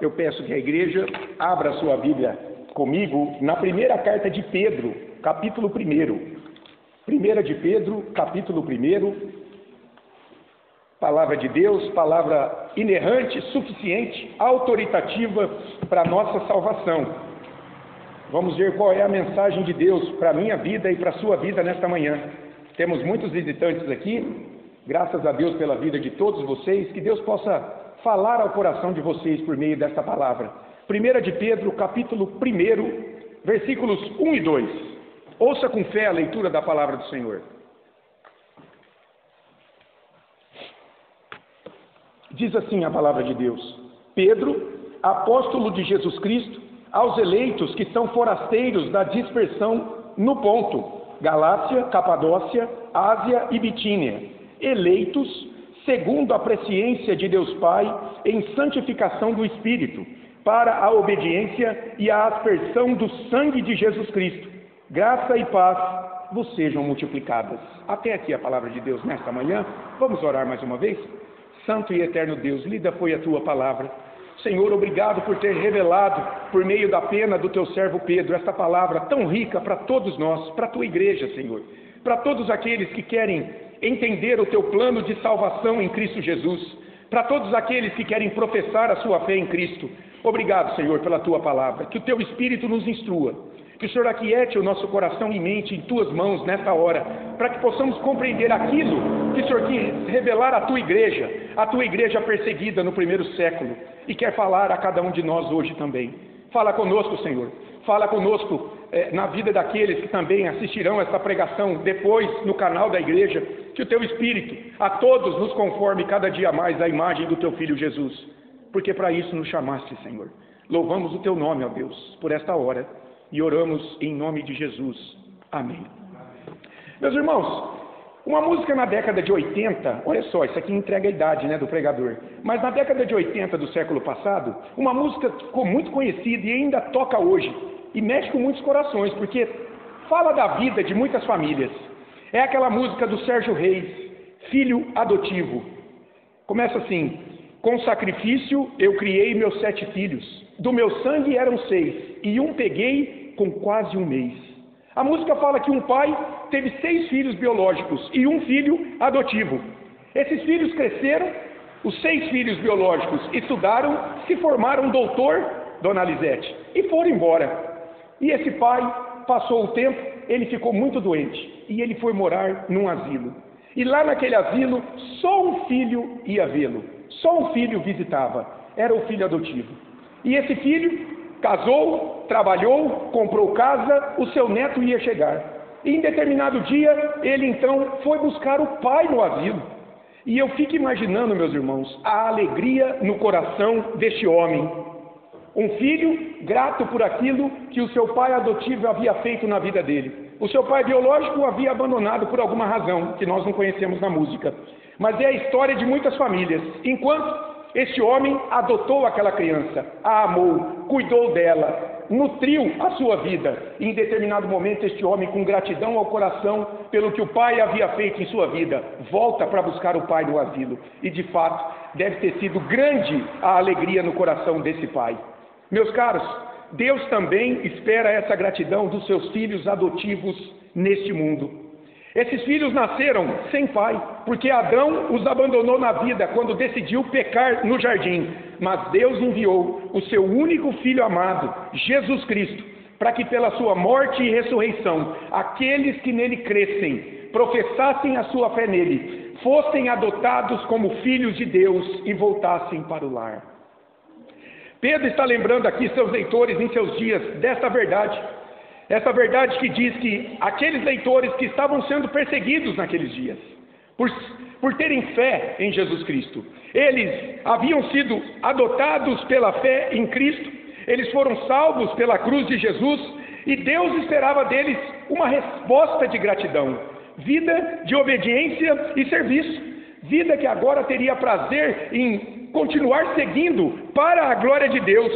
Eu peço que a igreja abra a sua Bíblia comigo na primeira carta de Pedro, capítulo 1. Primeira de Pedro, capítulo 1. Palavra de Deus, palavra inerrante, suficiente, autoritativa para a nossa salvação. Vamos ver qual é a mensagem de Deus para a minha vida e para a sua vida nesta manhã. Temos muitos visitantes aqui, graças a Deus pela vida de todos vocês, que Deus possa falar ao coração de vocês por meio desta palavra. 1 de Pedro, capítulo 1, versículos 1 e 2. Ouça com fé a leitura da palavra do Senhor. Diz assim a palavra de Deus: Pedro, apóstolo de Jesus Cristo, aos eleitos que são forasteiros da dispersão no Ponto, Galácia, Capadócia, Ásia e Bitínia, eleitos segundo a presciência de Deus Pai, em santificação do Espírito, para a obediência e a aspersão do sangue de Jesus Cristo. Graça e paz vos sejam multiplicadas. Até aqui a palavra de Deus nesta manhã. Vamos orar mais uma vez? Santo e eterno Deus, lida foi a tua palavra. Senhor, obrigado por ter revelado, por meio da pena do teu servo Pedro, esta palavra tão rica para todos nós, para a tua igreja, Senhor, para todos aqueles que querem entender o teu plano de salvação em Cristo Jesus, para todos aqueles que querem professar a sua fé em Cristo. Obrigado, Senhor, pela tua palavra, que o teu Espírito nos instrua, que o Senhor aquiete o nosso coração e mente em tuas mãos nesta hora, para que possamos compreender aquilo que o Senhor quis revelar à tua igreja perseguida no primeiro século, e quer falar a cada um de nós hoje também. Fala conosco, Senhor, fala conosco na vida daqueles que também assistirão esta pregação depois no canal da igreja, que o teu Espírito a todos nos conforme cada dia mais à imagem do teu Filho Jesus, porque para isso nos chamaste, Senhor. Louvamos o teu nome, ó Deus, por esta hora, e oramos em nome de Jesus. Amém. Meus irmãos, uma música na década de 80, olha só, isso aqui entrega a idade, do pregador, mas na década de 80 do século passado, uma música ficou muito conhecida e ainda toca hoje, e mexe com muitos corações, porque fala da vida de muitas famílias. É aquela música do Sérgio Reis, Filho Adotivo. Começa assim: com sacrifício eu criei meus 7 filhos, do meu sangue eram 6, e um peguei com quase um mês. A música fala que um pai teve 6 filhos biológicos e um filho adotivo. Esses filhos cresceram, os 6 filhos biológicos estudaram, se formaram doutor, Dona Lisete, e foram embora. E esse pai, passou o tempo, ele ficou muito doente, e ele foi morar num asilo. E lá naquele asilo, só um filho ia vê-lo, só um filho visitava, era o filho adotivo. E esse filho casou, trabalhou, comprou casa, o seu neto ia chegar. E em determinado dia, ele então foi buscar o pai no asilo. E eu fico imaginando, meus irmãos, a alegria no coração deste homem. Um filho grato por aquilo que o seu pai adotivo havia feito na vida dele. O seu pai biológico o havia abandonado por alguma razão, que nós não conhecemos na música. Mas é a história de muitas famílias. Enquanto este homem adotou aquela criança, a amou, cuidou dela, nutriu a sua vida. E em determinado momento, este homem, com gratidão ao coração pelo que o pai havia feito em sua vida, volta para buscar o pai no asilo. E de fato, deve ter sido grande a alegria no coração desse pai. Meus caros, Deus também espera essa gratidão dos seus filhos adotivos neste mundo. Esses filhos nasceram sem pai, porque Adão os abandonou na vida quando decidiu pecar no jardim. Mas Deus enviou o seu único filho amado, Jesus Cristo, para que pela sua morte e ressurreição, aqueles que nele crescem, professassem a sua fé nele, fossem adotados como filhos de Deus e voltassem para o lar. Pedro está lembrando aqui seus leitores em seus dias desta verdade. Essa verdade que diz que aqueles leitores que estavam sendo perseguidos naqueles dias, por terem fé em Jesus Cristo, eles haviam sido adotados pela fé em Cristo, eles foram salvos pela cruz de Jesus, e Deus esperava deles uma resposta de gratidão, vida de obediência e serviço, vida que agora teria prazer em continuar seguindo para a glória de Deus,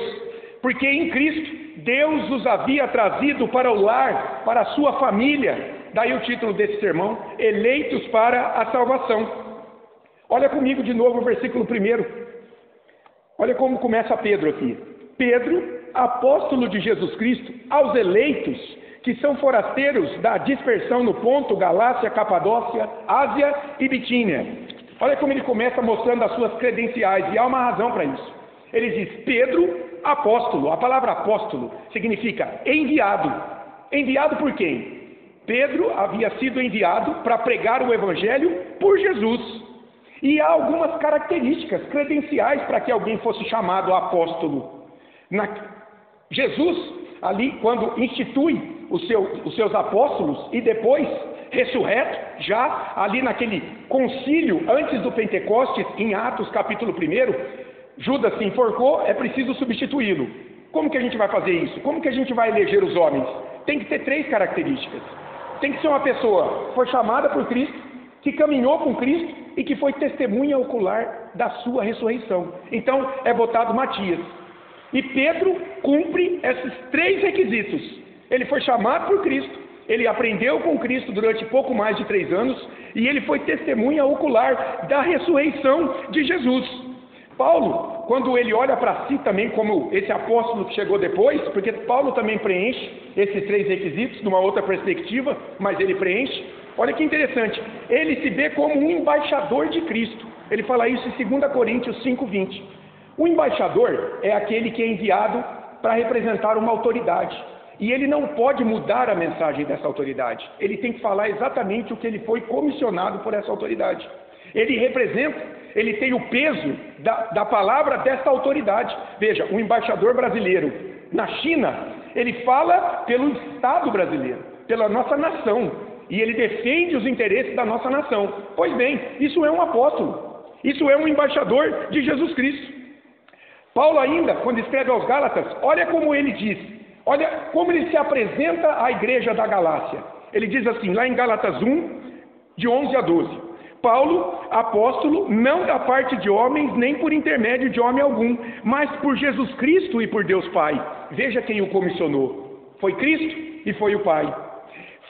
porque em Cristo Deus os havia trazido para o lar, para a sua família. Daí o título desse sermão: eleitos para a salvação. Olha comigo de novo o versículo 1. Olha como começa Pedro aqui. Pedro, apóstolo de Jesus Cristo, aos eleitos que são forasteiros da dispersão no Ponto, Galácia, Capadócia, Ásia e Bitínia. Olha como ele começa mostrando as suas credenciais, e há uma razão para isso. Ele diz, Pedro, apóstolo. A palavra apóstolo significa enviado. Enviado por quem? Pedro havia sido enviado para pregar o Evangelho por Jesus. E há algumas características credenciais para que alguém fosse chamado apóstolo. Jesus, ali, quando institui os seus apóstolos e depois, ressurreto, já ali naquele concílio antes do Pentecostes, em Atos capítulo 1, Judas se enforcou, é preciso substituí-lo. Como que a gente vai fazer isso? Como que a gente vai eleger os homens? Tem que ter 3 características. Tem que ser uma pessoa que foi chamada por Cristo, que caminhou com Cristo e que foi testemunha ocular da sua ressurreição. Então, é botado Matias. E Pedro cumpre esses 3 requisitos. Ele foi chamado por Cristo, ele aprendeu com Cristo durante pouco mais de 3 anos, e ele foi testemunha ocular da ressurreição de Jesus. Paulo, quando ele olha para si também como esse apóstolo que chegou depois, porque Paulo também preenche esses 3 requisitos numa outra perspectiva, mas ele preenche. Olha que interessante, ele se vê como um embaixador de Cristo. Ele fala isso em 2 Coríntios 5:20. O embaixador é aquele que é enviado para representar uma autoridade. E ele não pode mudar a mensagem dessa autoridade. Ele tem que falar exatamente o que ele foi comissionado por essa autoridade. Ele representa, ele tem o peso da palavra dessa autoridade. Veja, o embaixador brasileiro na China, ele fala pelo Estado brasileiro, pela nossa nação. E ele defende os interesses da nossa nação. Pois bem, isso é um apóstolo. Isso é um embaixador de Jesus Cristo. Paulo ainda, quando escreve aos Gálatas, olha como ele diz. Olha como ele se apresenta à igreja da Galácia. Ele diz assim, lá em Gálatas 1, de 11 a 12. Paulo, apóstolo, não da parte de homens, nem por intermédio de homem algum, mas por Jesus Cristo e por Deus Pai. Veja quem o comissionou. Foi Cristo e foi o Pai.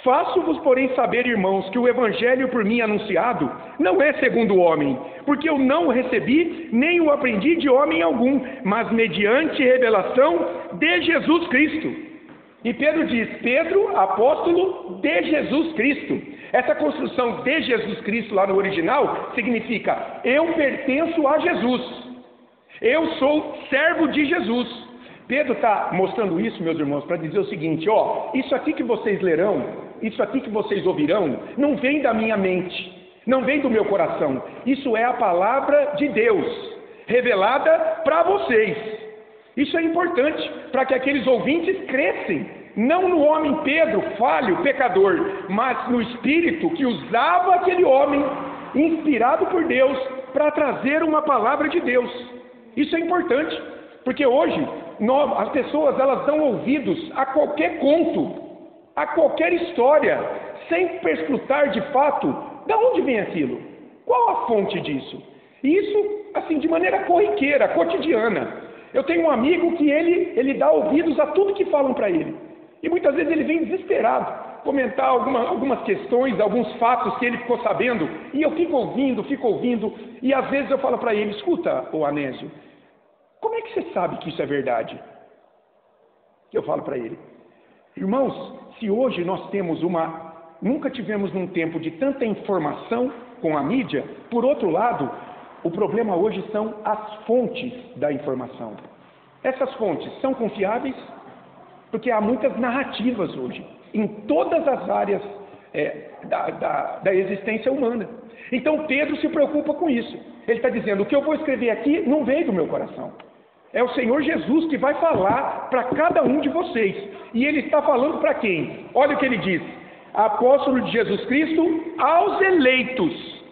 Faço-vos, porém, saber, irmãos, que o evangelho por mim anunciado não é segundo o homem, porque eu não o recebi, nem o aprendi de homem algum, mas mediante revelação de Jesus Cristo. E Pedro diz, Pedro, apóstolo de Jesus Cristo. Essa construção de Jesus Cristo lá no original significa, eu pertenço a Jesus. Eu sou servo de Jesus. Pedro está mostrando isso, meus irmãos, para dizer o seguinte, isso aqui que vocês lerão, isso aqui que vocês ouvirão, não vem da minha mente, não vem do meu coração. Isso é a palavra de Deus, revelada para vocês. Isso é importante para que aqueles ouvintes crescem, não no homem Pedro, falho, pecador, mas no Espírito que usava aquele homem, inspirado por Deus, para trazer uma palavra de Deus. Isso é importante, porque hoje as pessoas elas dão ouvidos a qualquer conto, a qualquer história, sem perscrutar de fato de onde vem aquilo, qual a fonte disso. E isso, assim, de maneira corriqueira, cotidiana. Eu tenho um amigo que ele dá ouvidos a tudo que falam para ele. E muitas vezes ele vem desesperado, comentar algumas questões, alguns fatos que ele ficou sabendo, e eu fico ouvindo, e às vezes eu falo para ele, escuta, ô Anésio, como é que você sabe que isso é verdade? Eu falo para ele, irmãos, se hoje nós temos nunca tivemos num tempo de tanta informação com a mídia, por outro lado, o problema hoje são as fontes da informação. Essas fontes são confiáveis? Porque há muitas narrativas hoje, em todas as áreas da existência humana. Então Pedro se preocupa com isso. Ele está dizendo, o que eu vou escrever aqui não veio do meu coração. É o Senhor Jesus que vai falar para cada um de vocês. E ele está falando para quem? Olha o que ele diz. Apóstolo de Jesus Cristo aos eleitos.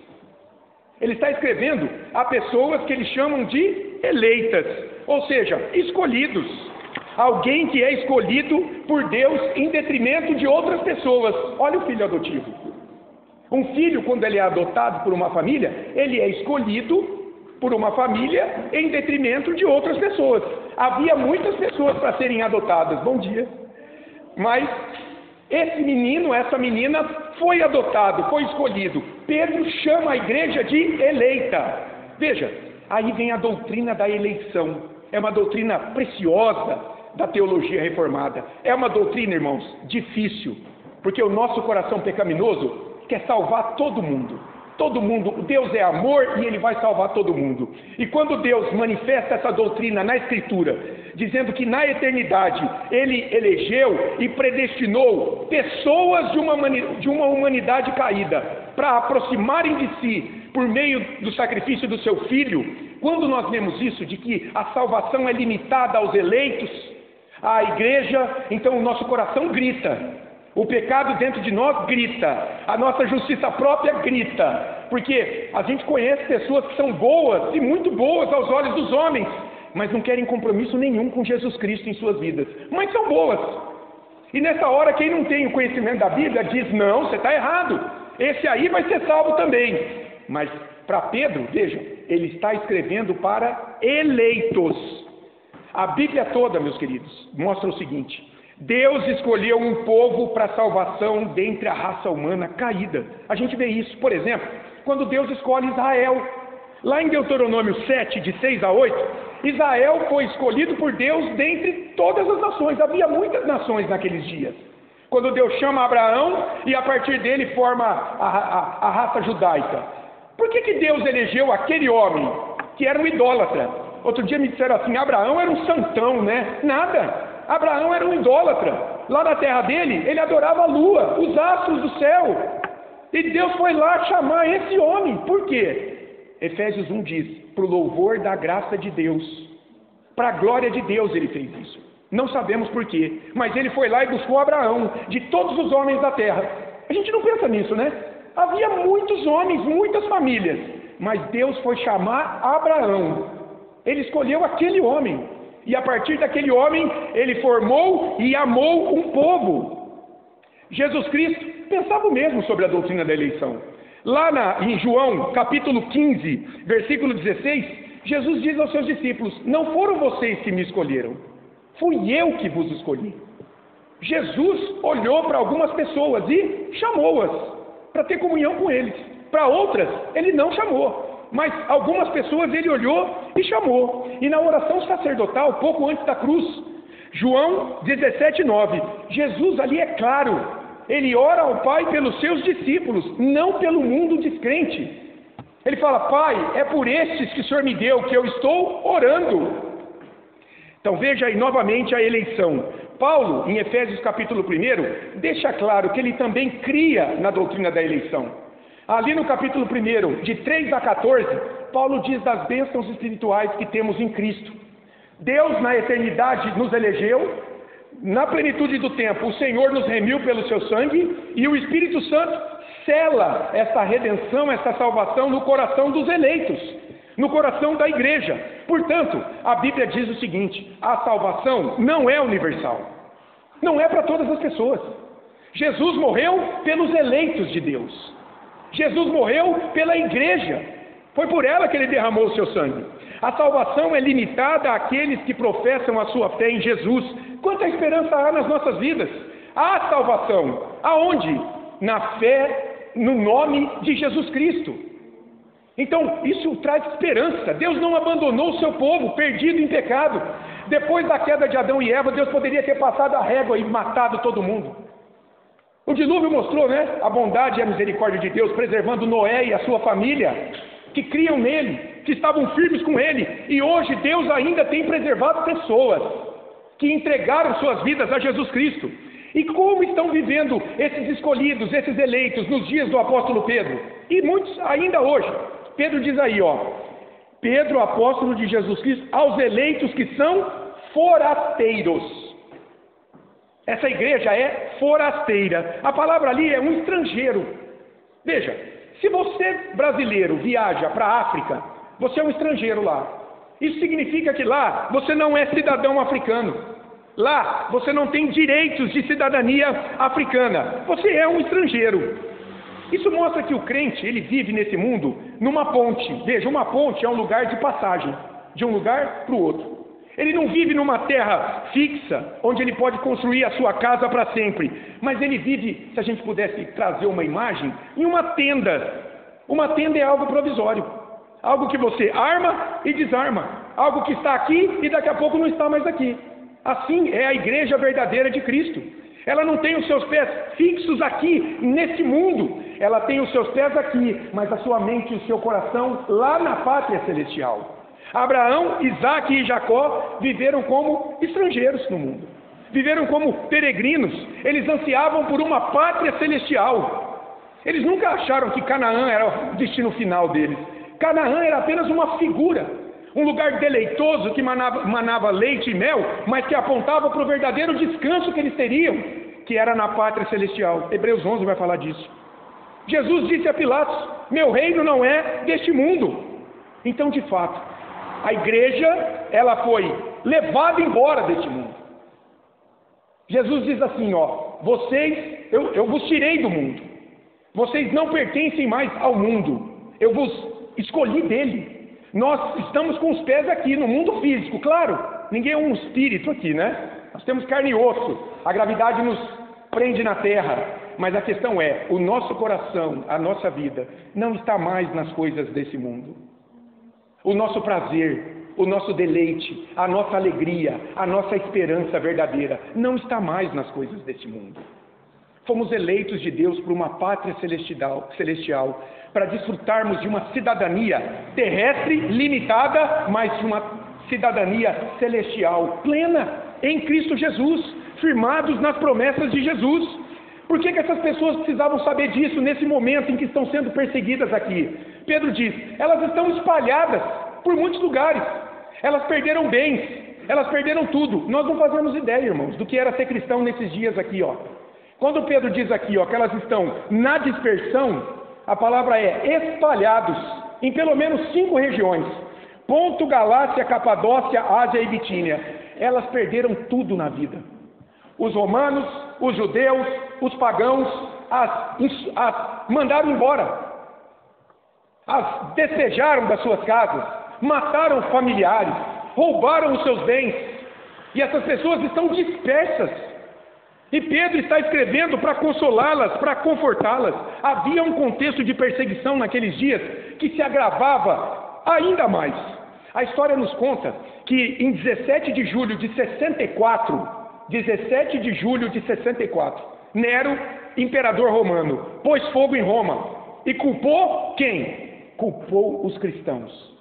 Ele está escrevendo a pessoas que eles chamam de eleitas. Ou seja, escolhidos. Alguém que é escolhido por Deus em detrimento de outras pessoas. Olha o filho adotivo. Um filho, quando ele é adotado por uma família, ele é escolhido por uma família em detrimento de outras pessoas. Havia muitas pessoas para serem adotadas. Bom dia. Mas esse menino, essa menina foi adotado, foi escolhido. Pedro chama a igreja de eleita. Veja, Aí vem a doutrina da eleição. É uma doutrina preciosa da teologia reformada. É uma doutrina, irmãos, difícil, porque o nosso coração pecaminoso quer salvar todo mundo. Todo mundo, Deus é amor e Ele vai salvar todo mundo. E quando Deus manifesta essa doutrina na Escritura, dizendo que na eternidade Ele elegeu e predestinou pessoas de uma humanidade caída para aproximarem de si por meio do sacrifício do seu Filho, quando nós vemos isso, de que a salvação é limitada aos eleitos, à igreja, então o nosso coração grita. O pecado dentro de nós grita, a nossa justiça própria grita, porque a gente conhece pessoas que são boas e muito boas aos olhos dos homens, mas não querem compromisso nenhum com Jesus Cristo em suas vidas, mas são boas. E nessa hora, quem não tem o conhecimento da Bíblia diz: não, você está errado, esse aí vai ser salvo também. Mas para Pedro, veja, ele está escrevendo para eleitos. A Bíblia toda, meus queridos, mostra o seguinte: Deus escolheu um povo para salvação dentre a raça humana caída. A gente vê isso, por exemplo, quando Deus escolhe Israel. Lá em Deuteronômio 7, de 6 a 8, Israel foi escolhido por Deus dentre todas as nações. Havia muitas nações naqueles dias. Quando Deus chama Abraão e a partir dele forma a raça judaica. Por que Deus elegeu aquele homem que era um idólatra? Outro dia me disseram assim: Abraão era um santão, né? Nada. Abraão era um idólatra. Lá na terra dele, ele adorava a lua, os astros do céu. E Deus foi lá chamar esse homem. Por quê? Efésios 1 diz: para o louvor da graça de Deus. Para a glória de Deus ele fez isso. Não sabemos por quê, mas ele foi lá e buscou Abraão, de todos os homens da terra. A gente não pensa nisso, né? Havia muitos homens, muitas famílias, mas Deus foi chamar Abraão. Ele escolheu aquele homem. E a partir daquele homem, ele formou e amou um povo. Jesus Cristo pensava o mesmo sobre a doutrina da eleição. Lá em João, capítulo 15, versículo 16, Jesus diz aos seus discípulos: não foram vocês que me escolheram, fui eu que vos escolhi. Jesus olhou para algumas pessoas e chamou-as para ter comunhão com eles. Para outras, ele não chamou. Mas algumas pessoas ele olhou e chamou. E na oração sacerdotal, pouco antes da cruz, João 17:9, Jesus ali é claro, ele ora ao Pai pelos seus discípulos, não pelo mundo descrente. Ele fala: Pai, é por estes que o Senhor me deu que eu estou orando. Então veja aí novamente a eleição. Paulo, em Efésios capítulo 1, deixa claro que ele também cria na doutrina da eleição. Ali no capítulo 1, de 3 a 14, Paulo diz das bênçãos espirituais que temos em Cristo. Deus na eternidade nos elegeu, na plenitude do tempo o Senhor nos remiu pelo seu sangue, e o Espírito Santo sela essa redenção, essa salvação no coração dos eleitos, no coração da igreja. Portanto, a Bíblia diz o seguinte: a salvação não é universal, não é para todas as pessoas. Jesus morreu pelos eleitos de Deus. Jesus morreu pela igreja, foi por ela que ele derramou o seu sangue. A salvação é limitada àqueles que professam a sua fé em Jesus. Quanta esperança há nas nossas vidas? Há salvação. Aonde? Na fé, no nome de Jesus Cristo. Então, isso traz esperança. Deus não abandonou o seu povo perdido em pecado. Depois da queda de Adão e Eva, Deus poderia ter passado a régua e matado todo mundo. O dilúvio mostrou, né, a bondade e a misericórdia de Deus, preservando Noé e a sua família, que criam nele, que estavam firmes com ele. E hoje Deus ainda tem preservado pessoas que entregaram suas vidas a Jesus Cristo. E como estão vivendo esses escolhidos, esses eleitos, nos dias do apóstolo Pedro? E muitos ainda hoje. Pedro diz aí, Pedro, apóstolo de Jesus Cristo, aos eleitos que são forasteiros. Essa igreja é forasteira. A palavra ali é um estrangeiro. Veja, se você brasileiro viaja para a África, você é um estrangeiro lá. Isso significa que lá você não é cidadão africano. Lá você não tem direitos de cidadania africana. Você é um estrangeiro. Isso mostra que o crente, ele vive nesse mundo numa ponte. Veja, uma ponte é um lugar de passagem, de um lugar para o outro. Ele não vive numa terra fixa, onde ele pode construir a sua casa para sempre. Mas ele vive, se a gente pudesse trazer uma imagem, em uma tenda. Uma tenda é algo provisório. Algo que você arma e desarma. Algo que está aqui e daqui a pouco não está mais aqui. Assim é a igreja verdadeira de Cristo. Ela não tem os seus pés fixos aqui, nesse mundo. Ela tem os seus pés aqui, mas a sua mente e o seu coração lá na pátria celestial. Abraão, Isaque e Jacó viveram como estrangeiros no mundo. Viveram como peregrinos. Eles ansiavam por uma pátria celestial. Eles nunca acharam que Canaã era o destino final deles. Canaã era apenas uma figura, um lugar deleitoso que manava leite e mel, mas que apontava para o verdadeiro descanso que eles teriam, que era na pátria celestial. Hebreus 11 vai falar disso. Jesus disse a Pilatos: meu reino não é deste mundo. Então, de fato, a igreja, ela foi levada embora deste mundo. Jesus diz assim, vocês, eu vos tirei do mundo. Vocês não pertencem mais ao mundo. Eu vos escolhi dele. Nós estamos com os pés aqui no mundo físico, claro. Ninguém é um espírito aqui, né? Nós temos carne e osso. A gravidade nos prende na terra. Mas a questão é, o nosso coração, a nossa vida, não está mais nas coisas desse mundo. O nosso prazer, o nosso deleite, a nossa alegria, a nossa esperança verdadeira, não está mais nas coisas desse mundo. Fomos eleitos de Deus para uma pátria celestial, para desfrutarmos de uma cidadania terrestre limitada, mas de uma cidadania celestial plena em Cristo Jesus, firmados nas promessas de Jesus. Por que essas pessoas precisavam saber disso nesse momento em que estão sendo perseguidas aqui? Pedro diz, elas estão espalhadas por muitos lugares, elas perderam bens, elas perderam tudo. Nós não fazemos ideia, irmãos, do que era ser cristão nesses dias aqui, Quando Pedro diz aqui, que elas estão na dispersão, a palavra é espalhados em pelo menos 5 regiões: Ponto, Galácia, Capadócia, Ásia e Bitínia. Elas perderam tudo na vida. Os romanos, os judeus, os pagãos, as mandaram embora, as despejaram das suas casas, mataram os familiares, roubaram os seus bens, e essas pessoas estão dispersas. E Pedro está escrevendo para consolá-las, para confortá-las. Havia um contexto de perseguição naqueles dias que se agravava ainda mais. A história nos conta que em 17 de julho de 64, Nero, imperador romano, pôs fogo em Roma e culpou quem? Culpou os cristãos.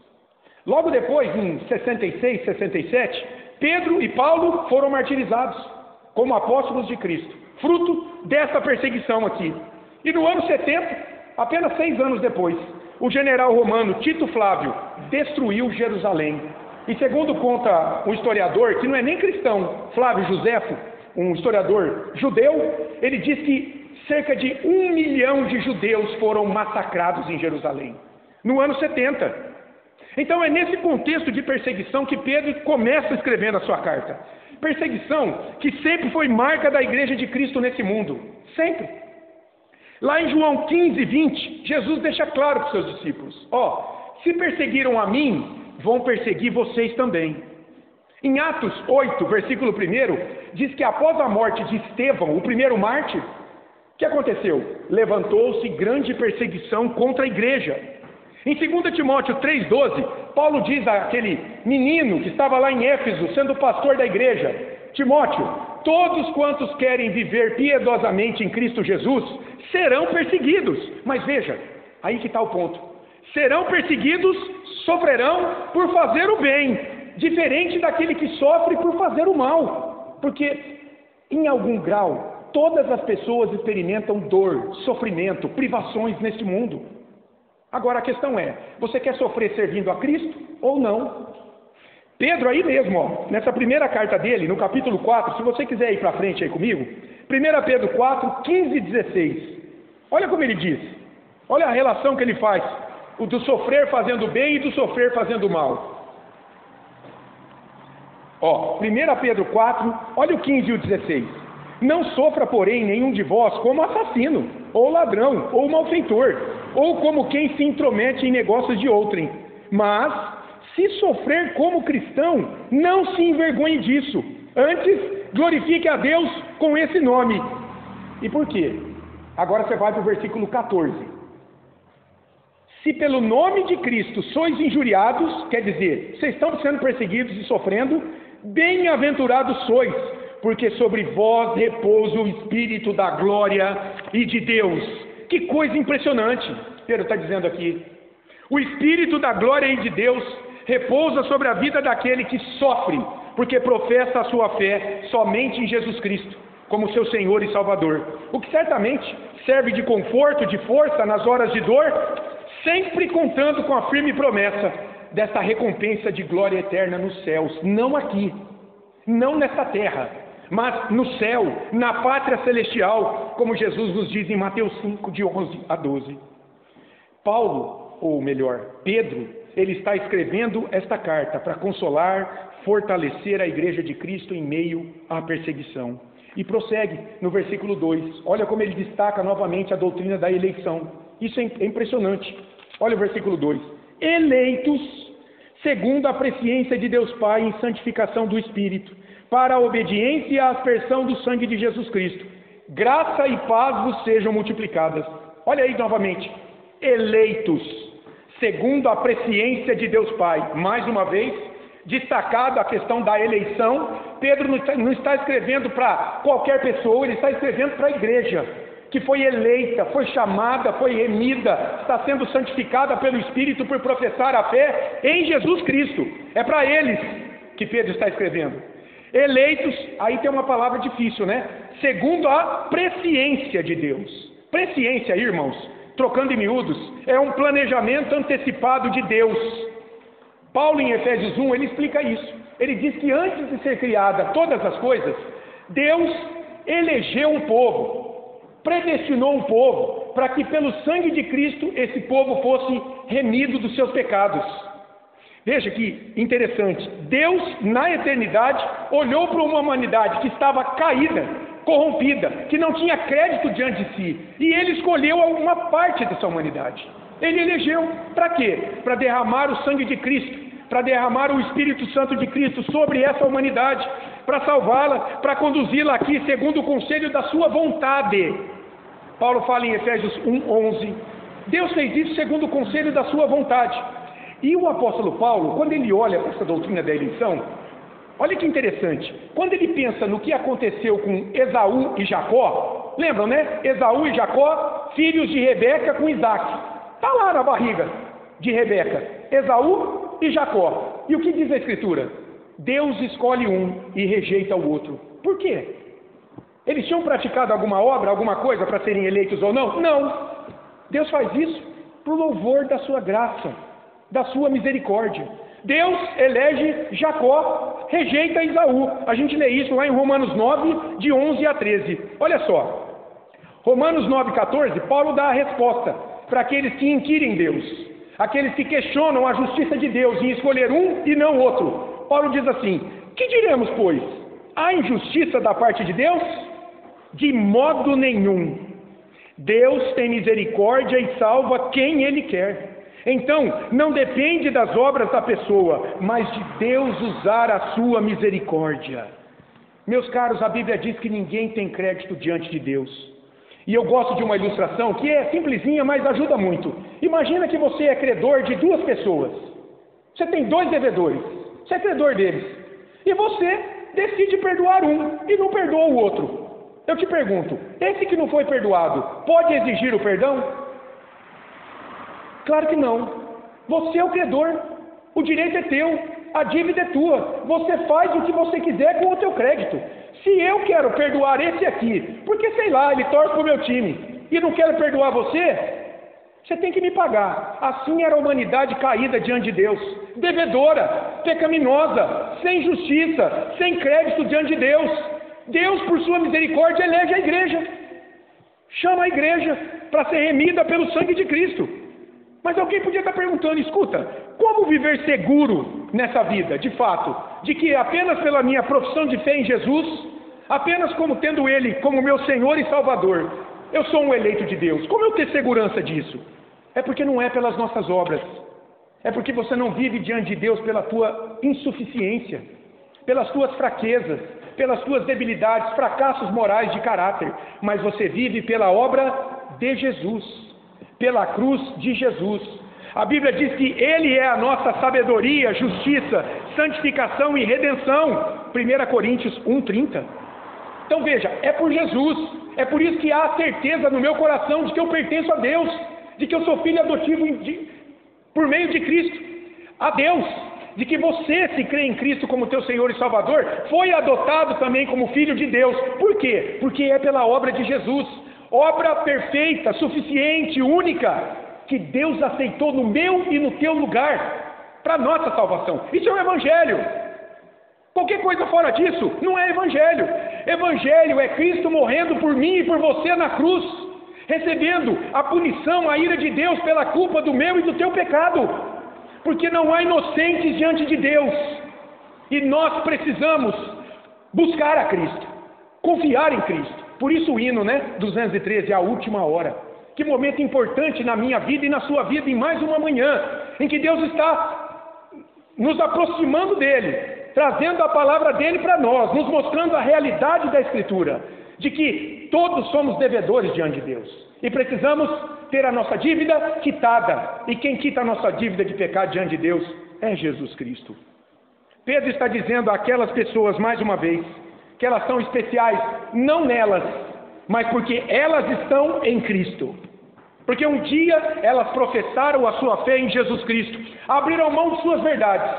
Logo depois, em 66, 67, Pedro e Paulo foram martirizados como apóstolos de Cristo, fruto dessa perseguição aqui. E no ano 70, apenas 6 anos depois, o general romano Tito Flávio destruiu Jerusalém. E segundo conta um historiador, que não é nem cristão, Flávio Joséfo, um historiador judeu, ele diz que cerca de 1 milhão de judeus foram massacrados em Jerusalém, no ano 70. Então é nesse contexto de perseguição que Pedro começa escrevendo a sua carta. Perseguição que sempre foi marca da igreja de Cristo nesse mundo, sempre. Lá em João 15, 20, Jesus deixa claro para os seus discípulos, se perseguiram a mim, vão perseguir vocês também. Em Atos 8, versículo 1, diz que após a morte de Estevão, o primeiro mártir, o que aconteceu? Levantou-se grande perseguição contra a igreja. Em 2 Timóteo 3,12, Paulo diz àquele menino que estava lá em Éfeso, sendo pastor da igreja: Timóteo, todos quantos querem viver piedosamente em Cristo Jesus, serão perseguidos. Mas veja, aí que está o ponto. Serão perseguidos, sofrerão por fazer o bem, diferente daquele que sofre por fazer o mal. Porque, em algum grau, todas as pessoas experimentam dor, sofrimento, privações neste mundo. Agora a questão é, você quer sofrer servindo a Cristo ou não? Pedro aí mesmo, nessa primeira carta dele, no capítulo 4, se você quiser ir para frente aí comigo, 1 Pedro 4, 15 e 16. Olha como ele diz, olha a relação que ele faz, o do sofrer fazendo bem e do sofrer fazendo mal. 1 Pedro 4, olha o 15 e o 16. Não sofra, porém, nenhum de vós como assassino, ou ladrão, ou malfeitor, ou como quem se intromete em negócios de outrem. Mas, se sofrer como cristão, não se envergonhe disso. Antes, glorifique a Deus com esse nome. E por quê? Agora você vai para o versículo 14. Se pelo nome de Cristo sois injuriados, quer dizer, vocês estão sendo perseguidos e sofrendo, bem-aventurados sois, porque sobre vós repousa o Espírito da glória e de Deus. Que coisa impressionante, Pedro está dizendo aqui. O Espírito da glória e de Deus repousa sobre a vida daquele que sofre, porque professa a sua fé somente em Jesus Cristo, como seu Senhor e Salvador. O que certamente serve de conforto, de força nas horas de dor, sempre contando com a firme promessa desta recompensa de glória eterna nos céus, não aqui, não nesta terra, mas no céu, na pátria celestial, como Jesus nos diz em Mateus 5, de 11 a 12. Paulo, ou melhor, Pedro, ele está escrevendo esta carta para consolar, fortalecer a igreja de Cristo em meio à perseguição. E prossegue no versículo 2, olha como ele destaca novamente a doutrina da eleição. Isso é impressionante. Olha o versículo 2. Eleitos segundo a presciência de Deus Pai em santificação do Espírito, para a obediência e a aspersão do sangue de Jesus Cristo. Graça e paz vos sejam multiplicadas. Olha aí novamente. Eleitos segundo a presciência de Deus Pai. Mais uma vez, destacado a questão da eleição. Pedro não está escrevendo para qualquer pessoa, ele está escrevendo para a igreja, que foi eleita, foi chamada, foi remida, está sendo santificada pelo Espírito por professar a fé em Jesus Cristo. É para eles que Pedro está escrevendo. Eleitos, aí tem uma palavra difícil, né? Segundo a presciência de Deus. Presciência, irmãos, trocando em miúdos, é um planejamento antecipado de Deus. Paulo, em Efésios 1, ele explica isso. Ele diz que antes de ser criada todas as coisas, Deus elegeu um povo, predestinou um povo, para que pelo sangue de Cristo esse povo fosse remido dos seus pecados. Veja que interessante. Deus, na eternidade, olhou para uma humanidade que estava caída, corrompida, que não tinha crédito diante de si, e ele escolheu uma parte dessa humanidade. Ele elegeu para quê? Para derramar o sangue de Cristo, para derramar o Espírito Santo de Cristo sobre essa humanidade, para salvá-la, para conduzi-la aqui segundo o conselho da sua vontade. Paulo fala em Efésios 1:11. Deus fez isso segundo o conselho da sua vontade. E o apóstolo Paulo, quando ele olha para essa doutrina da eleição, olha que interessante. Quando ele pensa no que aconteceu com Esaú e Jacó, lembram, né? Esaú e Jacó, filhos de Rebeca com Isaac. Está lá na barriga de Rebeca, Esaú e Jacó. E o que diz a Escritura? Deus escolhe um e rejeita o outro. Por quê? Eles tinham praticado alguma obra, alguma coisa para serem eleitos ou não? Não. Deus faz isso por louvor da sua graça, da sua misericórdia. Deus elege Jacó, rejeita Esaú. A gente lê isso lá em Romanos 9, de 11 a 13. Olha só. Romanos 9:14, Paulo dá a resposta para aqueles que inquirem Deus, aqueles que questionam a justiça de Deus em escolher um e não outro. Paulo diz assim: que diremos, pois? Há injustiça da parte de Deus? De modo nenhum. Deus tem misericórdia e salva quem Ele quer. Então, não depende das obras da pessoa, mas de Deus usar a sua misericórdia. Meus caros, a Bíblia diz que ninguém tem crédito diante de Deus. E eu gosto de uma ilustração que é simplesinha, mas ajuda muito. Imagina que você é credor de duas pessoas. Você tem dois devedores. Você é credor deles. E você decide perdoar um e não perdoa o outro. Eu te pergunto, esse que não foi perdoado, pode exigir o perdão? Claro que não. Você é o credor. O direito é teu. A dívida é tua. Você faz o que você quiser com o teu crédito. Se eu quero perdoar esse aqui, porque sei lá, ele torce para o meu time, e não quero perdoar você, você tem que me pagar. Assim era a humanidade caída diante de Deus, devedora, pecaminosa, sem justiça, sem crédito diante de Deus. Deus, por sua misericórdia, elege a igreja, chama a igreja para ser remida pelo sangue de Cristo. Mas alguém podia estar perguntando: escuta, como viver seguro nessa vida, de fato, de que apenas pela minha profissão de fé em Jesus, apenas como tendo Ele como meu Senhor e Salvador, eu sou um eleito de Deus? Como eu ter segurança disso? É porque não é pelas nossas obras, é porque você não vive diante de Deus pela tua insuficiência, pelas tuas fraquezas, pelas tuas debilidades, fracassos morais de caráter, mas você vive pela obra de Jesus, pela cruz de Jesus, A Bíblia diz que Ele é a nossa sabedoria, justiça, santificação e redenção. 1 Coríntios 1,30. Então veja, é por Jesus, é por isso que há a certeza no meu coração de que eu pertenço a Deus, de que eu sou filho adotivo por meio de Cristo, a Deus, de que você, se crê em Cristo como teu Senhor e Salvador, foi adotado também como filho de Deus. Por quê? Porque é pela obra de Jesus, obra perfeita, suficiente, única, que Deus aceitou no meu e no teu lugar, para nossa salvação. Isso é o Evangelho. Qualquer coisa fora disso não é Evangelho. Evangelho é Cristo morrendo por mim e por você na cruz, recebendo a punição, a ira de Deus pela culpa do meu e do teu pecado, porque não há inocentes diante de Deus, e nós precisamos buscar a Cristo, confiar em Cristo. Por isso o hino, 213, a última hora. Que momento importante na minha vida e na sua vida, em mais uma manhã, em que Deus está nos aproximando dEle, trazendo a palavra dEle para nós, nos mostrando a realidade da Escritura, de que todos somos devedores diante de Deus, e precisamos ter a nossa dívida quitada, e quem quita a nossa dívida de pecado diante de Deus é Jesus Cristo. Pedro está dizendo àquelas pessoas, mais uma vez, que elas são especiais, não nelas, mas porque elas estão em Cristo. Porque um dia elas professaram a sua fé em Jesus Cristo, abriram mão de suas verdades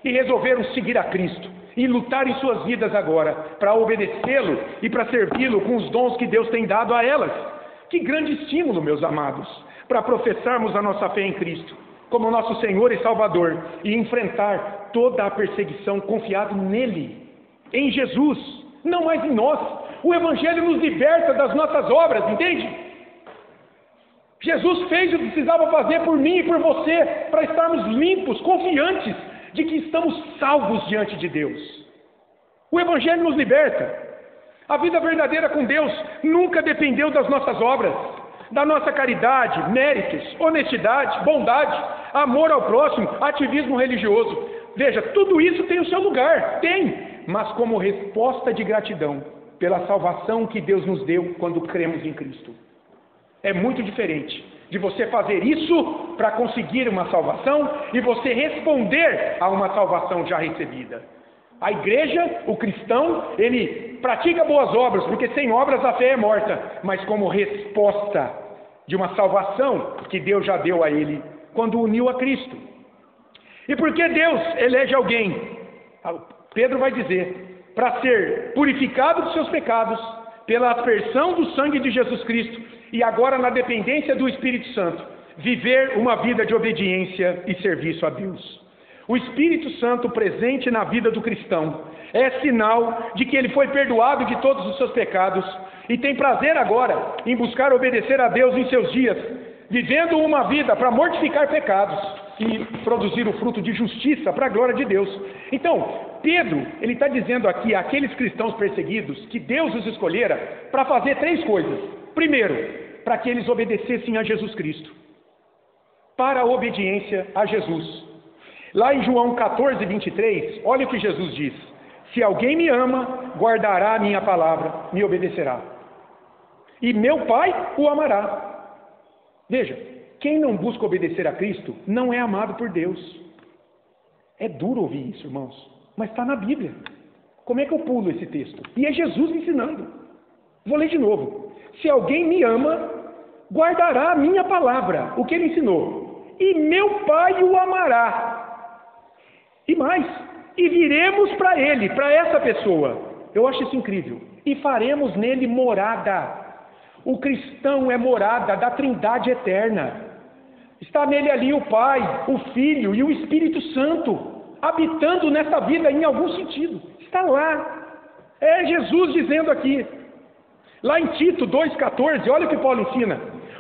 e resolveram seguir a Cristo e lutar em suas vidas agora para obedecê-lo e para servi-lo com os dons que Deus tem dado a elas. Que grande estímulo, meus amados, para professarmos a nossa fé em Cristo como nosso Senhor e Salvador e enfrentar toda a perseguição confiado nele, em Jesus, não mais em nós. O Evangelho nos liberta das nossas obras, entende? Jesus fez o que precisava fazer por mim e por você, para estarmos limpos, confiantes de que estamos salvos diante de Deus. O Evangelho nos liberta. A vida verdadeira com Deus nunca dependeu das nossas obras, da nossa caridade, méritos, honestidade, bondade, amor ao próximo, ativismo religioso. Veja, tudo isso tem o seu lugar, mas como resposta de gratidão pela salvação que Deus nos deu quando cremos em Cristo. É muito diferente de você fazer isso para conseguir uma salvação e você responder a uma salvação já recebida. A igreja, o cristão, ele pratica boas obras, porque sem obras a fé é morta, mas como resposta de uma salvação que Deus já deu a ele quando uniu a Cristo. E por que Deus elege alguém? Pedro vai dizer, para ser purificado dos seus pecados, pela aspersão do sangue de Jesus Cristo, e agora na dependência do Espírito Santo, viver uma vida de obediência e serviço a Deus. O Espírito Santo presente na vida do cristão é sinal de que ele foi perdoado de todos os seus pecados e tem prazer agora em buscar obedecer a Deus em seus dias, vivendo uma vida para mortificar pecados e produzir o fruto de justiça para a glória de Deus. Então, Pedro, ele está dizendo aqui àqueles cristãos perseguidos que Deus os escolhera para fazer 3 coisas. Primeiro, para que eles obedecessem a Jesus Cristo, para a obediência a Jesus. Lá em João 14, 23, olha o que Jesus diz: se alguém me ama, guardará a minha palavra, me obedecerá, e meu Pai o amará. Veja, quem não busca obedecer a Cristo não é amado por Deus. É duro ouvir isso, irmãos, mas está na Bíblia. Como é que eu pulo esse texto? E é Jesus ensinando. Vou ler de novo. Se alguém me ama, guardará a minha palavra, o que ele ensinou, e meu Pai o amará. E mais, e viremos para ele, para essa pessoa. Eu acho isso incrível. E faremos nele morada. O cristão é morada da Trindade eterna. Está nele ali o Pai, o Filho e o Espírito Santo, habitando nessa vida em algum sentido. Está lá. É Jesus dizendo aqui. Lá em Tito 2,14, olha o que Paulo ensina.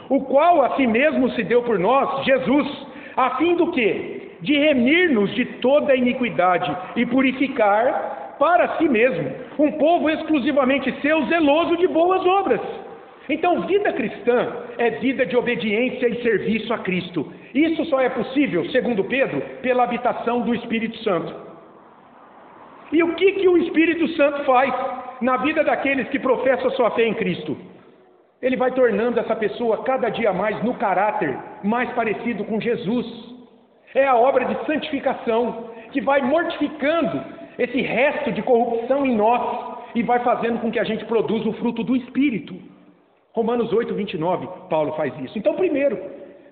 O qual a si mesmo se deu por nós, Jesus, a fim do quê? De remir-nos de toda a iniquidade e purificar para si mesmo um povo exclusivamente seu, zeloso de boas obras. Então, vida cristã é vida de obediência e serviço a Cristo. Isso só é possível, segundo Pedro, pela habitação do Espírito Santo. E o que o Espírito Santo faz na vida daqueles que professam a sua fé em Cristo? Ele vai tornando essa pessoa cada dia mais no caráter, mais parecido com Jesus. É a obra de santificação que vai mortificando esse resto de corrupção em nós e vai fazendo com que a gente produza o fruto do Espírito. Romanos 8, 29, Paulo faz isso. Então, primeiro,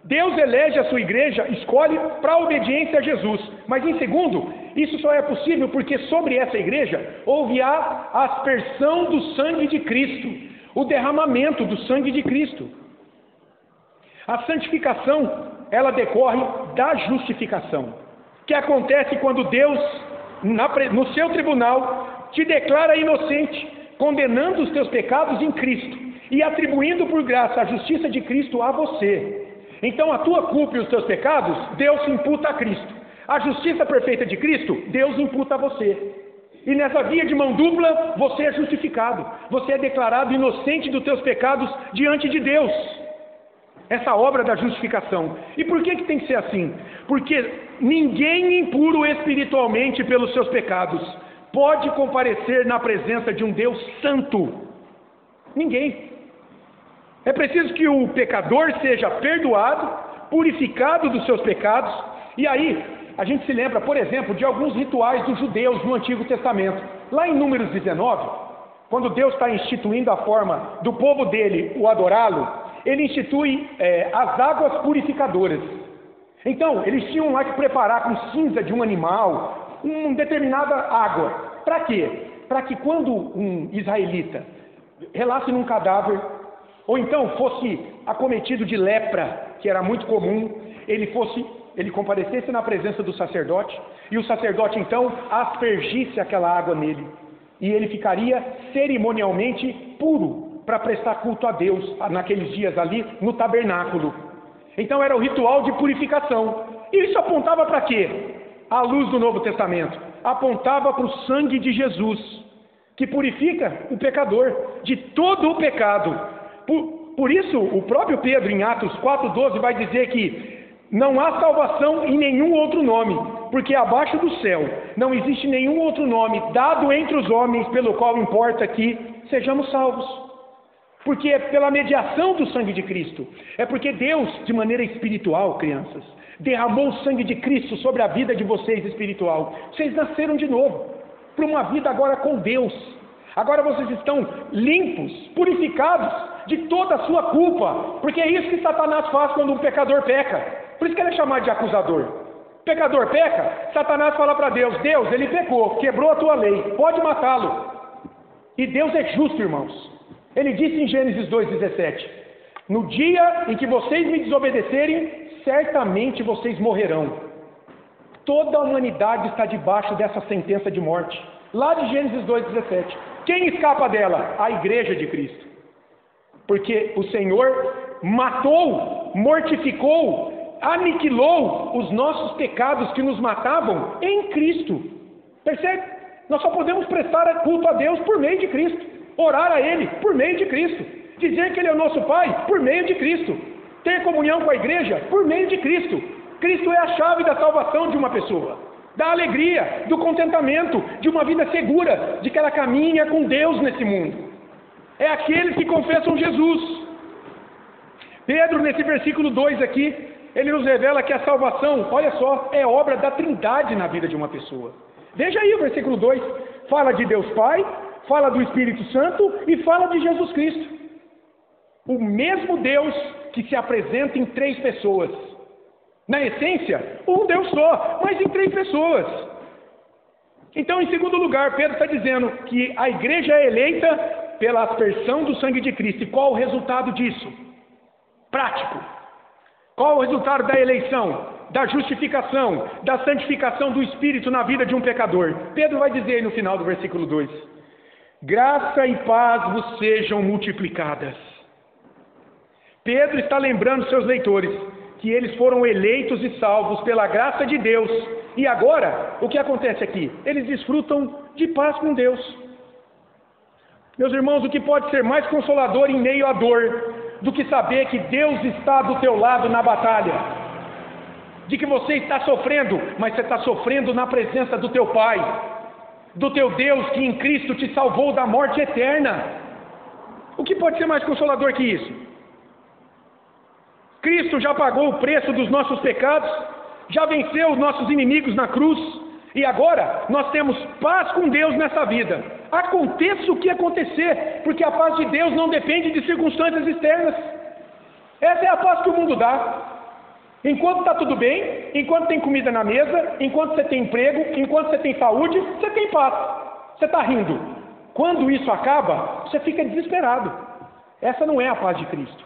Deus elege a sua igreja, escolhe para a obediência a Jesus. Mas em segundo, isso só é possível porque sobre essa igreja houve a aspersão do sangue de Cristo, o derramamento do sangue de Cristo. A santificação, ela decorre da justificação, que acontece quando Deus, no seu tribunal, te declara inocente, condenando os teus pecados em Cristo e atribuindo por graça a justiça de Cristo a você. Então a tua culpa e os teus pecados, Deus imputa a Cristo. A justiça perfeita de Cristo, Deus imputa a você. E nessa via de mão dupla, você é justificado. Você é declarado inocente dos teus pecados diante de Deus. Essa obra da justificação. E por que tem que ser assim? Porque ninguém impuro espiritualmente pelos seus pecados pode comparecer na presença de um Deus santo. Ninguém. É preciso que o pecador seja perdoado, purificado dos seus pecados. E aí, a gente se lembra, por exemplo, de alguns rituais dos judeus no Antigo Testamento. Lá em Números 19, quando Deus está instituindo a forma do povo dele o adorá-lo, ele institui as águas purificadoras. Então, eles tinham lá que preparar com cinza de um animal, uma determinada água. Para quê? Para que quando um israelita relasse num cadáver, ou então fosse acometido de lepra, que era muito comum, ele comparecesse na presença do sacerdote, e o sacerdote então aspergisse aquela água nele, e ele ficaria cerimonialmente puro para prestar culto a Deus naqueles dias ali no tabernáculo. Então era o ritual de purificação. E isso apontava para quê? À luz do Novo Testamento, apontava para o sangue de Jesus, que purifica o pecador de todo o pecado. Por isso, o próprio Pedro, em Atos 4,12, vai dizer que não há salvação em nenhum outro nome, porque abaixo do céu não existe nenhum outro nome dado entre os homens pelo qual importa que sejamos salvos. Porque é pela mediação do sangue de Cristo. É porque Deus, de maneira espiritual, crianças, derramou o sangue de Cristo sobre a vida de vocês espiritual. Vocês nasceram de novo, para uma vida agora com Deus. Agora vocês estão limpos, purificados de toda a sua culpa. Porque é isso que Satanás faz quando um pecador peca. Por isso que ele é chamado de acusador. O pecador peca, Satanás fala para Deus: Deus, ele pecou, quebrou a tua lei, pode matá-lo. E Deus é justo, irmãos. Ele disse em Gênesis 2,17: no dia em que vocês me desobedecerem, certamente vocês morrerão. Toda a humanidade está debaixo dessa sentença de morte. Lá de Gênesis 2,17. Quem escapa dela? A igreja de Cristo. Porque o Senhor matou, mortificou, aniquilou os nossos pecados que nos matavam em Cristo. Percebe? Nós só podemos prestar culto a Deus por meio de Cristo. Orar a Ele por meio de Cristo. Dizer que Ele é o nosso Pai por meio de Cristo. Ter comunhão com a igreja por meio de Cristo. Cristo é a chave da salvação de uma pessoa. Da alegria, do contentamento, de uma vida segura, de que ela caminha com Deus nesse mundo. É aqueles que confessam Jesus. Pedro, nesse versículo 2 aqui, ele nos revela que a salvação, olha só, é obra da Trindade na vida de uma pessoa. Veja aí o versículo 2. Fala de Deus Pai, fala do Espírito Santo e fala de Jesus Cristo. O mesmo Deus que se apresenta em 3 pessoas. Na essência, um Deus só, mas em 3 pessoas. Então, em segundo lugar, Pedro está dizendo que a igreja é eleita pela aspersão do sangue de Cristo. E qual o resultado disso? Prático. Qual o resultado da eleição, da justificação, da santificação do Espírito na vida de um pecador? Pedro vai dizer aí no final do versículo 2: graça e paz vos sejam multiplicadas. Pedro está lembrando seus leitores que eles foram eleitos e salvos pela graça de Deus. E agora, o que acontece aqui? Eles desfrutam de paz com Deus. Meus irmãos, o que pode ser mais consolador em meio à dor do que saber que Deus está do teu lado na batalha? De que você está sofrendo, mas você está sofrendo na presença do teu Pai, do teu Deus que em Cristo te salvou da morte eterna. O que pode ser mais consolador que isso? Cristo já pagou o preço dos nossos pecados, já venceu os nossos inimigos na cruz, e agora nós temos paz com Deus nessa vida. Aconteça o que acontecer, porque a paz de Deus não depende de circunstâncias externas. Essa é a paz que o mundo dá. Enquanto está tudo bem, enquanto tem comida na mesa, enquanto você tem emprego, enquanto você tem saúde, você tem paz. Você está rindo. Quando isso acaba, você fica desesperado. Essa não é a paz de Cristo.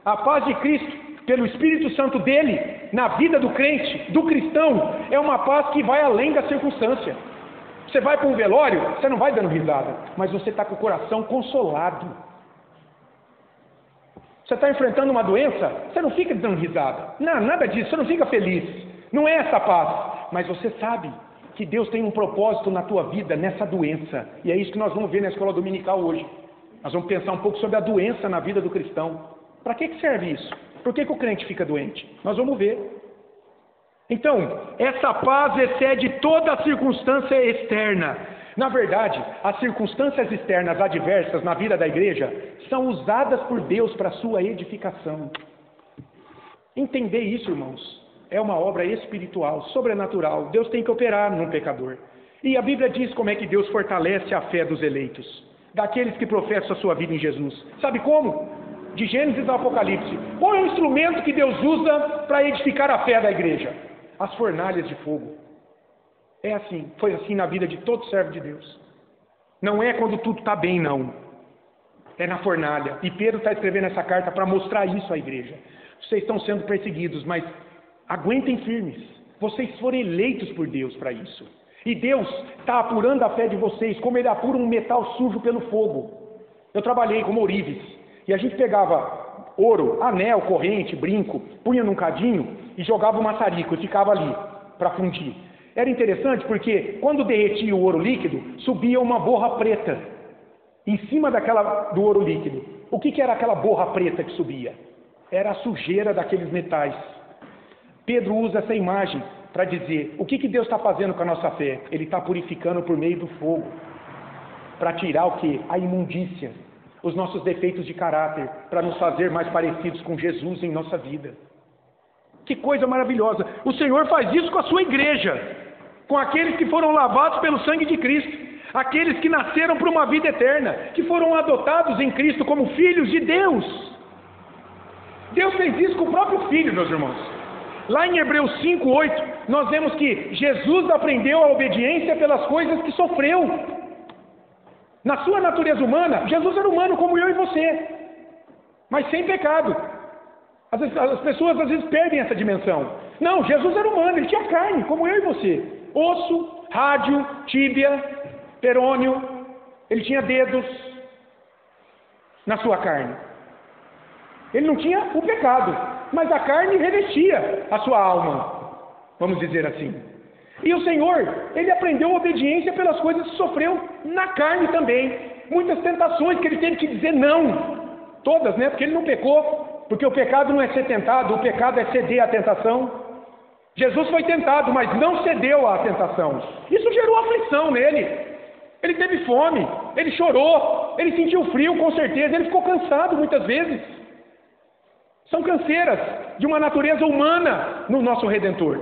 A paz de Cristo, pelo Espírito Santo dele, na vida do crente, do cristão, é uma paz que vai além da circunstância. Você vai para um velório, você não vai dando risada, mas você está com o coração consolado. Você está enfrentando uma doença, você não fica dando risada. Não, nada disso, você não fica feliz. Não é essa paz. Mas você sabe que Deus tem um propósito na tua vida, nessa doença. E é isso que nós vamos ver na escola dominical hoje. Nós vamos pensar um pouco sobre a doença na vida do cristão. Para que serve isso? Por que o crente fica doente? Nós vamos ver. Então, essa paz excede toda a circunstância externa. Na verdade, as circunstâncias externas adversas na vida da igreja são usadas por Deus para a sua edificação. Entender isso, irmãos, é uma obra espiritual, sobrenatural. Deus tem que operar num pecador. E a Bíblia diz como é que Deus fortalece a fé dos eleitos, daqueles que professam a sua vida em Jesus. Sabe como? De Gênesis ao Apocalipse. Qual é o instrumento que Deus usa para edificar a fé da igreja? As fornalhas de fogo. É assim, foi assim na vida de todo servo de Deus. Não é quando tudo está bem, não. É na fornalha. E Pedro está escrevendo essa carta para mostrar isso à igreja. Vocês estão sendo perseguidos, mas aguentem firmes. Vocês foram eleitos por Deus para isso. E Deus está apurando a fé de vocês, como Ele apura um metal sujo pelo fogo. Eu trabalhei como ourives. E a gente pegava ouro, anel, corrente, brinco, punha num cadinho e jogava o maçarico e ficava ali para fundir. Era interessante porque quando derretia o ouro líquido, subia uma borra preta em cima do ouro líquido. O que era aquela borra preta que subia? Era a sujeira daqueles metais. Pedro usa essa imagem para dizer, o que Deus está fazendo com a nossa fé? Ele está purificando por meio do fogo, para tirar o quê? A imundícia, os nossos defeitos de caráter, para nos fazer mais parecidos com Jesus em nossa vida. Que coisa maravilhosa! O Senhor faz isso com a sua igreja, com aqueles que foram lavados pelo sangue de Cristo, aqueles que nasceram para uma vida eterna, que foram adotados em Cristo como filhos de Deus. Deus fez isso com o próprio Filho, meus irmãos. Lá em Hebreus 5:8, nós vemos que Jesus aprendeu a obediência pelas coisas que sofreu. Na sua natureza humana, Jesus era humano como eu e você, mas sem pecado. As pessoas às vezes perdem essa dimensão. Não, Jesus era humano, ele tinha carne, como eu e você. Osso, rádio, tíbia, perônio, ele tinha dedos na sua carne. Ele não tinha o pecado, mas a carne revestia a sua alma, vamos dizer assim. E o Senhor, ele aprendeu a obediência pelas coisas que sofreu na carne também. Muitas tentações que ele teve que dizer não. Todas, né? Porque ele não pecou. Porque o pecado não é ser tentado, o pecado é ceder à tentação. Jesus foi tentado, mas não cedeu à tentação. Isso gerou aflição nele. Ele teve fome, ele chorou, ele sentiu frio com certeza, ele ficou cansado muitas vezes. São canseiras de uma natureza humana no nosso Redentor.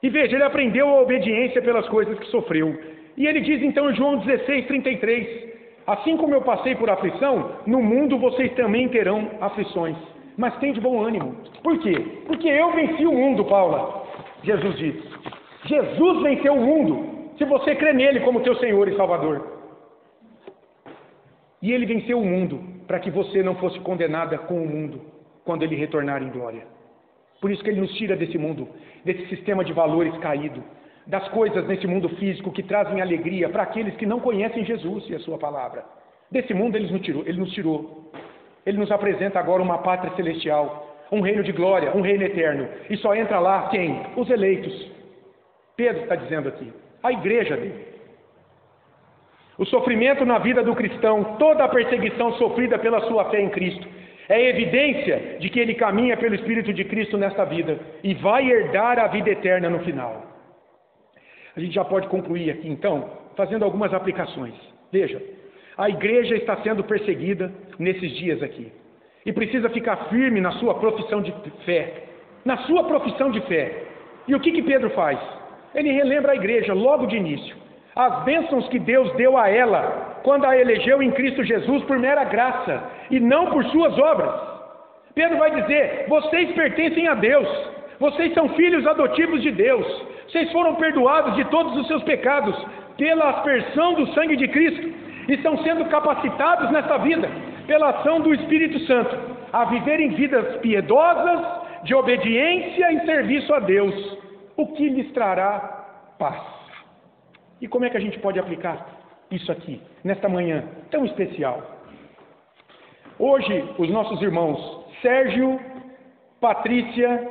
E veja, ele aprendeu a obediência pelas coisas que sofreu. E ele diz então em João 16:33, assim como eu passei por aflição, no mundo vocês também terão aflições. Mas tem de bom ânimo. Por quê? Porque eu venci o mundo, Paula. Jesus diz. Jesus venceu o mundo, se você crê nele como teu Senhor e Salvador. E ele venceu o mundo, para que você não fosse condenada com o mundo, quando ele retornar em glória. Por isso que ele nos tira desse mundo, desse sistema de valores caído, das coisas nesse mundo físico que trazem alegria para aqueles que não conhecem Jesus e a sua palavra. Desse mundo ele nos tirou. Ele nos apresenta agora uma pátria celestial, um reino de glória, um reino eterno. E só entra lá quem? Os eleitos. Pedro está dizendo aqui, a igreja dele. O sofrimento na vida do cristão, toda a perseguição sofrida pela sua fé em Cristo, é evidência de que ele caminha pelo Espírito de Cristo nesta vida e vai herdar a vida eterna no final. A gente já pode concluir aqui, então, fazendo algumas aplicações. Veja, A igreja está sendo perseguida nesses dias aqui. E precisa ficar firme na sua profissão de fé. Na sua profissão de fé. E o que Pedro faz? Ele relembra a igreja logo de início. As bênçãos que Deus deu a ela, quando a elegeu em Cristo Jesus por mera graça, e não por suas obras. Pedro vai dizer, vocês pertencem a Deus. Vocês são filhos adotivos de Deus. Vocês foram perdoados de todos os seus pecados, pela aspersão do sangue de Cristo. E estão sendo capacitados nessa vida, pela ação do Espírito Santo, a viverem vidas piedosas, de obediência e serviço a Deus, o que lhes trará paz. E como é que a gente pode aplicar isso aqui, nesta manhã tão especial? Hoje, os nossos irmãos Sérgio, Patrícia,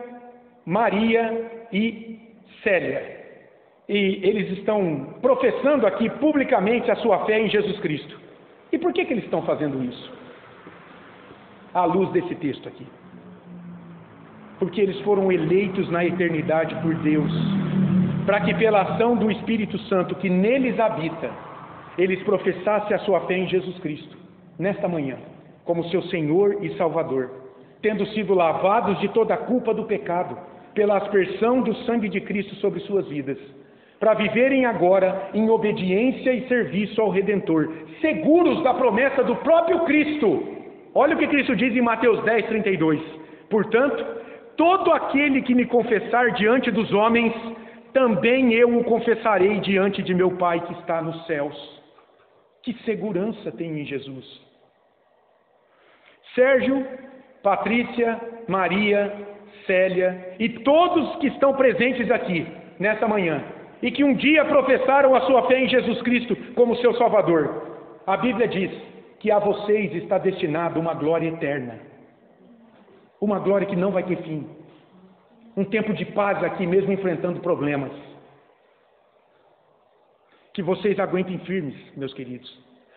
Maria e Célia, e eles estão professando aqui publicamente a sua fé em Jesus Cristo. E por que eles estão fazendo isso? À luz desse texto aqui. Porque eles foram eleitos na eternidade por Deus, para que pela ação do Espírito Santo que neles habita, eles professassem a sua fé em Jesus Cristo, nesta manhã, como seu Senhor e Salvador, tendo sido lavados de toda a culpa do pecado, pela aspersão do sangue de Cristo sobre suas vidas, para viverem agora em obediência e serviço ao Redentor, seguros da promessa do próprio Cristo. Olha o que Cristo diz em Mateus 10:32. Portanto, todo aquele que me confessar diante dos homens, também eu o confessarei diante de meu Pai que está nos céus. Que segurança tem em Jesus. Sérgio, Patrícia, Maria, Célia e todos que estão presentes aqui nesta manhã e que um dia professaram a sua fé em Jesus Cristo como seu Salvador, a Bíblia diz que a vocês está destinada uma glória eterna, uma glória que não vai ter fim, um tempo de paz aqui mesmo enfrentando problemas. Que vocês aguentem firmes, meus queridos,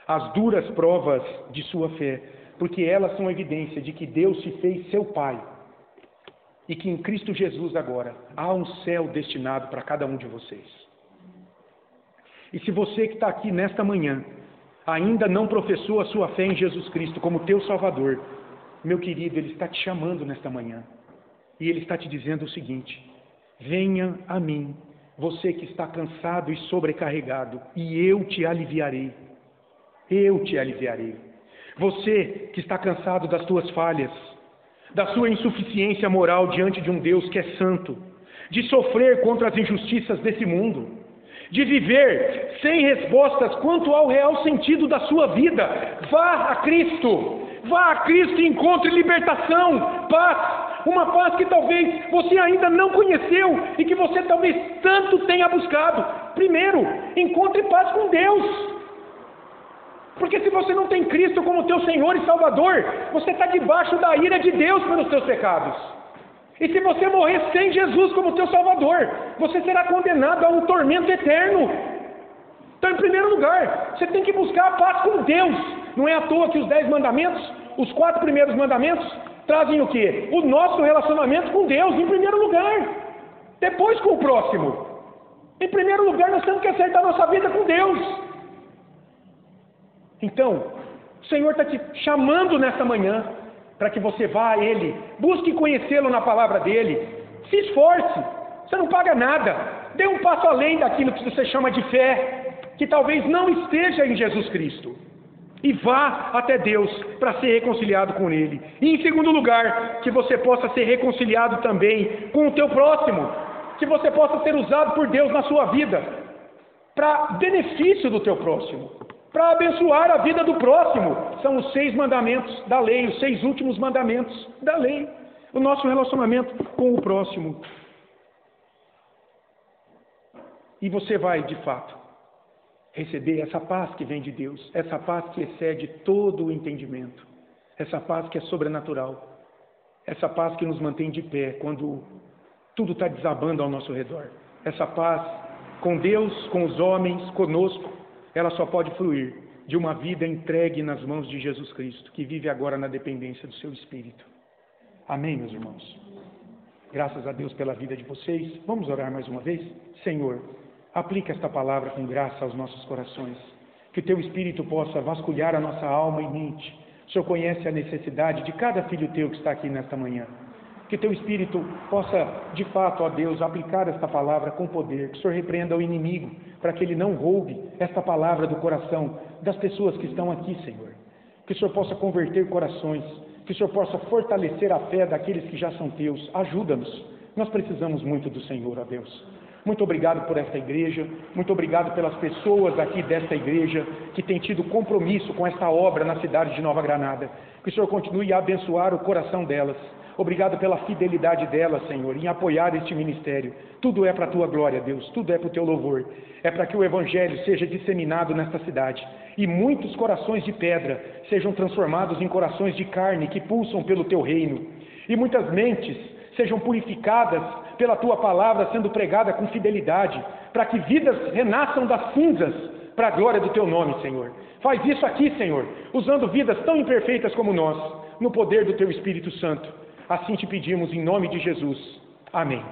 as duras provas de sua fé, porque elas são evidência de que Deus se fez seu Pai e que em Cristo Jesus agora há um céu destinado para cada um de vocês. E se você que está aqui nesta manhã ainda não professou a sua fé em Jesus Cristo como teu Salvador, meu querido, Ele está te chamando nesta manhã e Ele está te dizendo o seguinte: venha a mim, você que está cansado e sobrecarregado, e eu te aliviarei. Eu te aliviarei. Você que está cansado das tuas falhas, da sua insuficiência moral diante de um Deus que é santo, de sofrer contra as injustiças desse mundo, de viver sem respostas quanto ao real sentido da sua vida, vá a Cristo e encontre libertação, paz, uma paz que talvez você ainda não conheceu e que você talvez tanto tenha buscado. Primeiro, encontre paz com Deus. Porque se você não tem Cristo como teu Senhor e Salvador, você está debaixo da ira de Deus pelos teus pecados. E se você morrer sem Jesus como teu Salvador, você será condenado a um tormento eterno. Então, em primeiro lugar, você tem que buscar a paz com Deus. Não é à toa que os 10 mandamentos, os 4 primeiros mandamentos, trazem o quê? O nosso relacionamento com Deus, em primeiro lugar. Depois com o próximo. Em primeiro lugar, nós temos que acertar nossa vida com Deus. Então, o Senhor está te chamando nesta manhã para que você vá a Ele, busque conhecê-lo na palavra dEle, se esforce, você não paga nada, dê um passo além daquilo que você chama de fé, que talvez não esteja em Jesus Cristo, e vá até Deus para ser reconciliado com Ele. E em segundo lugar, que você possa ser reconciliado também com o teu próximo, que você possa ser usado por Deus na sua vida, para benefício do teu próximo, para abençoar a vida do próximo. São os 6 mandamentos da lei, os 6 últimos mandamentos da lei. O nosso relacionamento com o próximo. E você vai, de fato, receber essa paz que vem de Deus, essa paz que excede todo o entendimento, essa paz que é sobrenatural, essa paz que nos mantém de pé quando tudo está desabando ao nosso redor. Essa paz com Deus, com os homens, conosco, ela só pode fluir de uma vida entregue nas mãos de Jesus Cristo, que vive agora na dependência do seu Espírito. Amém, meus irmãos? Graças a Deus pela vida de vocês. Vamos orar mais uma vez? Senhor, aplica esta palavra com graça aos nossos corações. Que o Teu Espírito possa vasculhar a nossa alma e mente. O Senhor conhece a necessidade de cada filho Teu que está aqui nesta manhã. Que Teu Espírito possa, de fato, ó Deus, aplicar esta palavra com poder. Que o Senhor repreenda o inimigo, para que ele não roube esta palavra do coração das pessoas que estão aqui, Senhor. Que o Senhor possa converter corações. Que o Senhor possa fortalecer a fé daqueles que já são Teus. Ajuda-nos. Nós precisamos muito do Senhor, ó Deus. Muito obrigado por esta igreja, muito obrigado pelas pessoas aqui desta igreja que têm tido compromisso com esta obra na cidade de Nova Granada. Que o Senhor continue a abençoar o coração delas. Obrigado pela fidelidade delas, Senhor, em apoiar este ministério. Tudo é para a Tua glória, Deus, tudo é para o Teu louvor. É para que o Evangelho seja disseminado nesta cidade e muitos corações de pedra sejam transformados em corações de carne que pulsam pelo Teu reino. E muitas mentes sejam purificadas pela Tua palavra sendo pregada com fidelidade, para que vidas renasçam das cinzas para a glória do Teu nome, Senhor. Faz isso aqui, Senhor, usando vidas tão imperfeitas como nós, no poder do Teu Espírito Santo. Assim te pedimos em nome de Jesus. Amém.